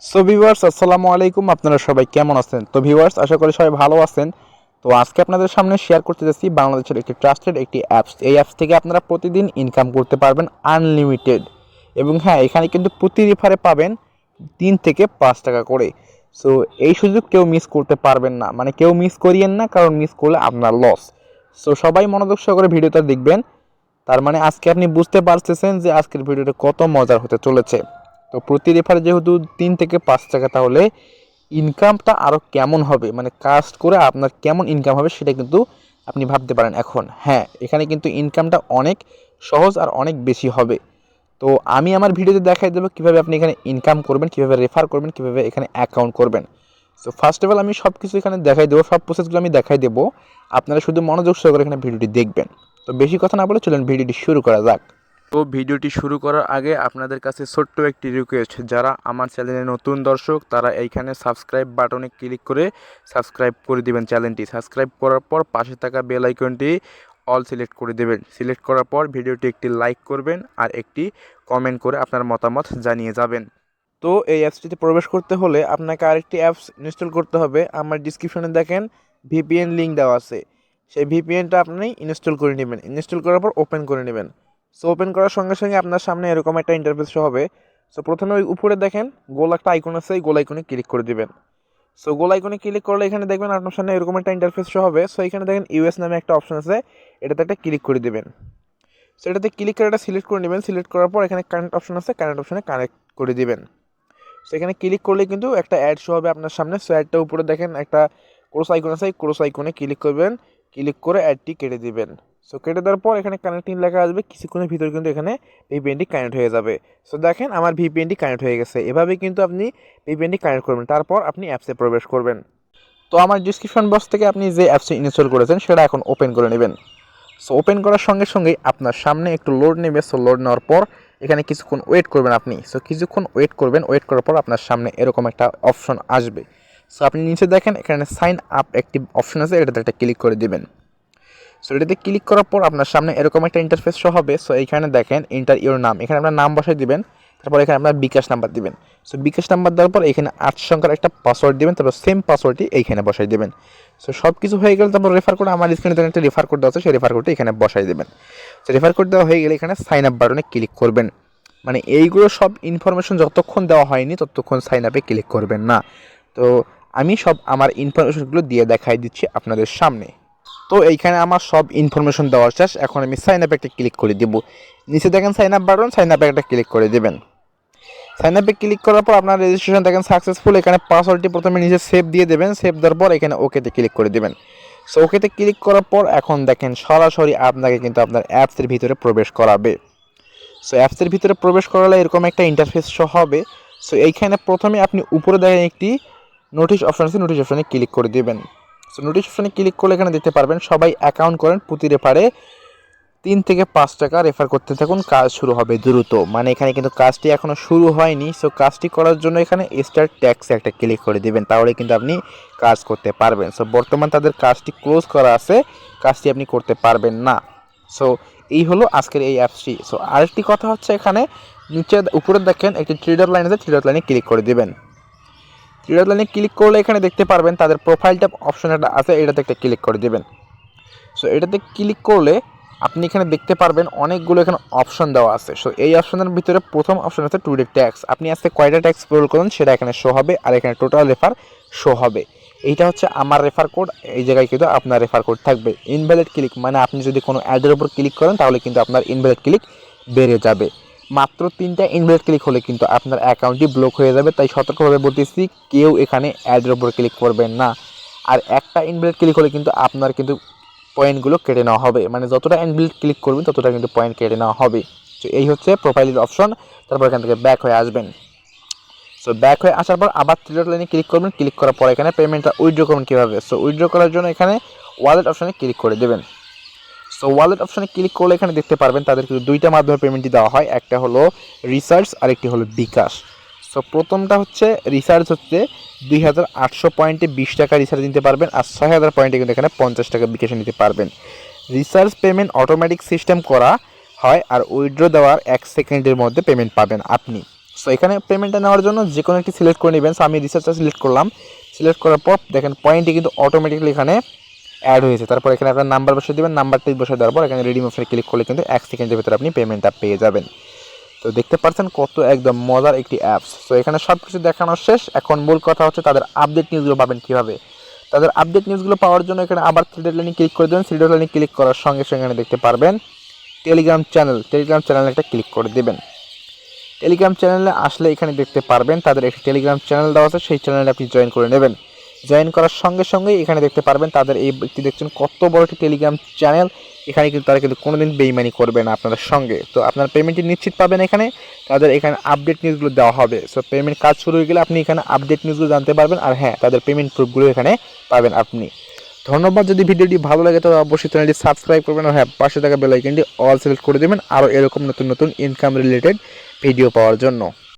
So viewers আসসালামু আলাইকুম, আপনারা সবাই কেমন আছেন? তো ভিউয়ার্স আশা করি সবাই ভালো আছেন। তো আজকে আপনাদের সামনে শেয়ার করতে যাচ্ছি বাংলাদেশের একটি ট্রাস্টেড একটি অ্যাপস। এই অ্যাপস থেকে আপনারা প্রতিদিন ইনকাম করতে পারবেন আনলিমিটেড। এবং হ্যাঁ, এখানে কিন্তু প্রতি রেফারে পাবেন 3 থেকে 5 টাকা করে। সো এই সুযোগ কেউ মিস করতে পারবেন না, মানে কেউ মিস করিয়েন না, কারণ মিস করলে আপনার লস। সো সবাই মনোযোগ সহকারে ভিডিওটা দেখবেন। তার মানে আজকে আপনি বুঝতে পারতেছেন যে আজকের ভিডিওটা কত মজার হতে চলেছে। তো প্রতি রেফারে যেহেতু 3 থেকে 5 টাকা, তাহলে ইনকামটা আরও কেমন হবে, মানে কাজ করে আপনার কেমন ইনকাম হবে সেটা কিন্তু আপনি ভাবতে পারেন এখন। হ্যাঁ, এখানে কিন্তু ইনকামটা অনেক সহজ আর অনেক বেশি হবে। তো আমি আমার ভিডিওতে দেখাই দেবো কীভাবে আপনি এখানে ইনকাম করবেন, কীভাবে রেফার করবেন, কীভাবে এখানে অ্যাকাউন্ট করবেন। সো ফার্স্ট অফ অল আমি সব কিছু এখানে দেখাই দেবো, সব প্রসেসগুলো আমি দেখাই দেবো। আপনারা শুধু মনোযোগ সহকারে এখানে ভিডিওটি দেখবেন। তো বেশি কথা না বলে চলুন ভিডিওটি শুরু করা যাক। তো ভিডিওটি শুরু করার আগে আপনাদের কাছে ছোট্ট একটি রিকোয়েস্ট, যারা আমার চ্যানেলে নতুন দর্শক তারা এইখানে সাবস্ক্রাইব বাটনে ক্লিক করে সাবস্ক্রাইব করে দিবেন চ্যানেলটি। সাবস্ক্রাইব করার পর পাশে থাকা বেল আইকনটি অল সিলেক্ট করে দেবেন। সিলেক্ট করার পর ভিডিওটি একটি লাইক করবেন আর একটি কমেন্ট করে আপনার মতামত জানিয়ে যাবেন। তো এই অ্যাপসটিতে প্রবেশ করতে হলে আপনাকে আরেকটি অ্যাপস ইনস্টল করতে হবে। আমার ডিসক্রিপশনে দেখেন ভিপিএন লিঙ্ক দেওয়া আছে, সেই ভিপিএনটা আপনি ইনস্টল করে নেবেন। ইনস্টল করার পর ওপেন করে নেবেন। সো ওপেন করার সঙ্গে সঙ্গে আপনার সামনে এরকম একটা ইন্টারফেস শো হবে। সো প্রথমে ওই উপরে দেখেন গোল একটা আইকন আছে, এই গোল আইকনে ক্লিক করে দিবেন। সো গোল আইকনে ক্লিক করলে এখানে দেখবেন আপনার সামনে এরকম একটা ইন্টারফেস শো হবে। সো এখানে দেখেন ইউএস নামে একটা অপশন আছে, এটাতে একটা ক্লিক করে দেবেন। সো এটাতে ক্লিক করে এটা সিলেক্ট করে নেবেন। সিলেক্ট করার পর এখানে কানেক্ট অপশন আছে, কানেক্ট অপশনে কানেক্ট করে দিবেন। সো এখানে ক্লিক করলে কিন্তু একটা অ্যাড শো হবে আপনার সামনে। সো অ্যাডটা উপরে দেখেন একটা ক্রস আইকন আছে, এই ক্রস আইকনে ক্লিক করবেন। ক্লিক করে অ্যাডটি কেটে দিবেন। সো কেটে দেওয়ার পর এখানে কানেক্টিং লেখা আসবে, কিছুক্ষণের ভিতরে কিন্তু এখানে ভিপিএনটি কানেক্ট হয়ে যাবে। সো দেখেন আমার ভিপিএনটি কানেক্ট হয়ে গেছে। এভাবে কিন্তু আপনি ভিপিএনটি কানেক্ট করবেন, তারপর আপনি অ্যাপসে প্রবেশ করবেন। তো আমার ডিসক্রিপশন বক্স থেকে আপনি যে অ্যাপসটি ইনস্টল করেছেন সেটা এখন ওপেন করে নেবেন। সো ওপেন করার সঙ্গে সঙ্গেই আপনার সামনে একটু লোড নেবে। সো লোড নেওয়ার পর এখানে কিছুক্ষণ ওয়েট করবেন আপনি। সো কিছুক্ষণ ওয়েট করবেন, ওয়েট করার পর আপনার সামনে এরকম একটা অপশন আসবে। সো আপনি নিচে দেখেন এখানে সাইন আপ একটি অপশন আছে, এটাতে একটা ক্লিক করে দেবেন। সো এটাতে ক্লিক করার পর আপনার সামনে এরকম একটা ইন্টারফেস শো হবে। সো এইখানে দেখেন এন্টার ইওর নাম, এখানে আপনার নাম বসাই দিবেন। তারপর এখানে আপনার বিকাশ নাম্বার দিবেন। সো বিকাশ নাম্বার দেওয়ার পর এখানে 8 সংখ্যার একটা পাসওয়ার্ড দিবেন, তারপর সেম পাসওয়ার্ডটি এইখানে বসাই দেবেন। সো সব কিছু হয়ে গেলে তারপর রেফার কোড, আমার স্ক্রিনে দেখেন একটা রেফার কোড দেওয়া আছে, সেই রেফার কোডটি এখানে বসাই দেবেন। সো রেফার কোড দেওয়া হয়ে গেলে এখানে সাইন আপ বাটনে ক্লিক করবেন। মানে এইগুলো সব ইনফরমেশন যতক্ষণ দেওয়া হয়নি ততক্ষণ সাইন আপে ক্লিক করবেন না। তো আমি সব আমার ইনফরমেশনগুলো দিয়ে দেখাই দিচ্ছি আপনাদের সামনে। তো এইখানে আমার সব ইনফরমেশন দেওয়া শেষ। এখন আমি সাইন আপে একটা ক্লিক করে দেবো। নিচে দেখেন সাইন আপ বাটন, সাইন আপে একটা ক্লিক করে দেবেন। সাইন আপে ক্লিক করার পর আপনার রেজিস্ট্রেশন দেখেন সাকসেসফুল। এখানে পাসওয়ার্ডটি প্রথমে নিচে সেভ দিয়ে দেবেন। সেভ দেওয়ার পর এখানে ওকেতে ক্লিক করে দেবেন। সো ওকেতে ক্লিক করার পর এখন দেখেন সরাসরি আপনাকে কিন্তু আপনার অ্যাপসের ভিতরে প্রবেশ করাবে। সো অ্যাপসের ভিতরে প্রবেশ করালে এরকম একটা ইন্টারফেস শো হবে। সো এইখানে প্রথমে আপনি উপরে দেখেন একটি নোটিশ অপশন আছে, নোটিশ অপশনে ক্লিক করে দেবেন। সো নোটিশ অপশনে ক্লিক করলে এখানে দেখতে পারবেন সবাই অ্যাকাউন্ট করেন, প্রতি রেফারে 3 থেকে 5 টাকা রেফার করতে থাকুন, কাজ শুরু হবে দ্রুত। মানে এখানে কিন্তু কাজটি এখনও শুরু হয়নি। সো কাজটি করার জন্য এখানে স্টার্ট ট্যাক্সে একটা ক্লিক করে দেবেন, তাহলে কিন্তু আপনি কাজ করতে পারবেন। সো বর্তমান তাদের কাজটি ক্লোজ করা আছে, কাজটি আপনি করতে পারবেন না। সো এই হলো আজকের এই অ্যাপসটি। সো আরেকটি কথা হচ্ছে, এখানে নিচে উপরে দেখেন একটি থ্রি ডট লাইন আছে, থ্রি ডট লাইনে ক্লিক করে দেবেন। থ্রি ডট লাইনে ক্লিক করলে এখানে দেখতে পারবেন তাদের প্রোফাইল ট্যাব অপশন একটা আছে, এটাতে একটা ক্লিক করে দেবেন। সো এটাতে ক্লিক করলে আপনি এখানে দেখতে পারবেন অনেকগুলো এখানে অপশন দেওয়া আছে। সো এই অপশনের ভিতরে প্রথম অপশন আছে টুডে ট্যাক্স। আপনি আজকে কয়টা ট্যাক্স পেরোল করেন সেটা এখানে শো হবে, আর এখানে টোটাল রেফার শো হবে। এইটা হচ্ছে আমার রেফার কোড, এই জায়গায় কিন্তু আপনার রেফার কোড থাকবে। ইনভ্যালিড ক্লিক মানে আপনি যদি কোনো অ্যাডের উপর ক্লিক করেন তাহলে কিন্তু আপনার ইনভ্যালিড ক্লিক বেড়ে যাবে। মাত্র 3টা ইনভ্যালিড ক্লিক হলে কিন্তু আপনার অ্যাকাউন্টটি ব্লক হয়ে যাবে। তাই সতর্কভাবে বলতেছি, কেউ এখানে অ্যাডের উপর ক্লিক করবেন না। আর একটা ইনভ্যালিড ক্লিক হলে কিন্তু আপনার কিন্তু পয়েন্টগুলো কেটে নেওয়া হবে, মানে যতটা ইনভ্যালিড ক্লিক করবেন ততটা কিন্তু পয়েন্ট কেটে নেওয়া হবে। তো এই হচ্ছে প্রোফাইলের অপশন। তারপর এখান থেকে ব্যাক হয়ে আসবেন। সো ব্যাক হয়ে আসার পর আবার থ্রি ডট লাইনে ক্লিক করবেন। ক্লিক করার পর এখানে পেমেন্টটা উইথড্র করবেন কীভাবে। সো উইথড্র করার জন্য এখানে ওয়ালেট অপশনে ক্লিক করে দেবেন। সো ওয়ালেট অপশনে ক্লিক করলে এখানে দেখতে পারবেন তাদের কিন্তু দুইটা মাধ্যমে পেমেন্টটি দেওয়া হয়, একটা হলো রিসার্চ আর একটি হলো বিকাশ। সো প্রথমটা হচ্ছে রিসার্চ, হচ্ছে 2800 পয়েন্টে 20 টাকা রিসার্চ নিতে পারবেন, আর 6000 পয়েন্টে কিন্তু এখানে 50 টাকা বিকাশে নিতে পারবেন। রিসার্চ পেমেন্ট অটোমেটিক সিস্টেম করা হয়, আর উইথড্র দেওয়ার 1 সেকেন্ডের মধ্যে পেমেন্ট পাবেন আপনি। সো এখানে পেমেন্টটা নেওয়ার জন্য যে কোনো একটি সিলেক্ট করে নেবেন। সো আমি রিসার্চটা সিলেক্ট করলাম, সিলেক্ট করার পর দেখেন পয়েন্টটি কিন্তু অটোমেটিক্যালি এখানে অ্যাড হয়েছে। তারপর এখানে আপনার নাম্বার বসে দেবেন, নাম্বারটি বসে দেওয়ার পর এখানে রিডিম অপশনে ক্লিক করলে কিন্তু 1 সেকেন্ডের ভিতরে আপনি পেমেন্টটা পেয়ে যাবেন। তো দেখতে পাচ্ছেন কত একদম মজার একটি অ্যাপস। তো এখানে সব কিছু দেখানো শেষ, এখন মূল কথা হচ্ছে তাদের আপডেট নিউজগুলো পাবেন কীভাবে। তাদের আপডেট নিউজগুলো পাওয়ার জন্য এখানে আবার থ্রি ডট লাইনে ক্লিক করে দেবেন। থ্রি ডট লাইনে ক্লিক করার সঙ্গে সঙ্গে এখানে দেখতে পারবেন টেলিগ্রাম চ্যানেলে একটা ক্লিক করে দেবেন। টেলিগ্রাম চ্যানেলে আসলে এখানে দেখতে পারবেন তাদের একটি টেলিগ্রাম চ্যানেল দেওয়া আছে, সেই চ্যানেলে আপনি জয়েন করে নেবেন। জয়েন করার সঙ্গে সঙ্গেই এখানে দেখতে পারবেন তাদের এই ব্যক্তি দেখছেন কত বড় একটি টেলিগ্রাম চ্যানেল। এখানে কিন্তু তারা কিন্তু কোনোদিন বেইমানি করবে না আপনাদের সঙ্গে। তো আপনার পেমেন্টটি নিশ্চিত পাবেন এখানে, তাদের এখানে আপডেট নিউজগুলো দেওয়া হবে। সো পেমেন্ট কাজ শুরু হয়ে গেলে আপনি এখানে আপডেট নিউজগুলো জানতে পারবেন, আর হ্যাঁ তাদের পেমেন্ট প্রুফগুলো এখানে পাবেন আপনি। ধন্যবাদ। যদি ভিডিওটি ভালো লাগে তবে অবশ্যই চ্যানেলটি সাবস্ক্রাইব করবেন, আর হ্যাঁ পাশে থাকা বেল আইকনটি অল সিলেক্ট করে দেবেন আরও এরকম নতুন নতুন ইনকাম রিলেটেড ভিডিও পাওয়ার জন্য।